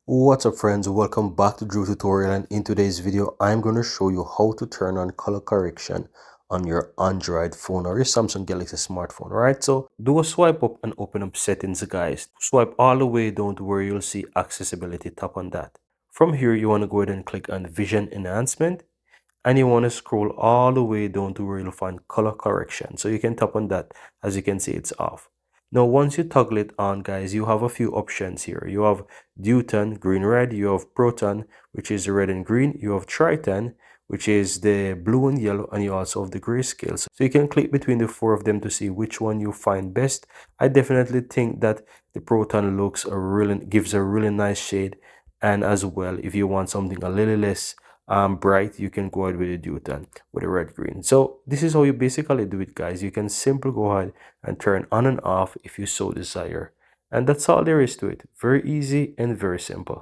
What's up friends, welcome back to Drew Tutorial, and in today's video I'm going to show you how to turn on color correction on your Android phone or your Samsung Galaxy smartphone. Alright, so do a swipe up and open up settings guys. Swipe all the way down to where you'll see accessibility, tap on that. From here you want to go ahead and click on vision enhancement, and you want to scroll all the way down to where you'll find color correction. So you can tap on that. As you can see, it's off. Now once you toggle it on guys, you have a few options here. You have Deuton, green red, you have Proton, which is red and green, you have Triton, which is the blue and yellow, and you also have the grayscale. So you can click between the four of them to see which one you find best. I definitely think that the Proton looks gives a really nice shade, and as well if you want something a little less bright, you can go ahead with the Deuton with a red green. So this is how you basically do it guys. You can simply go ahead and turn on and off if you so desire, and that's all there is to it. Very easy and very simple.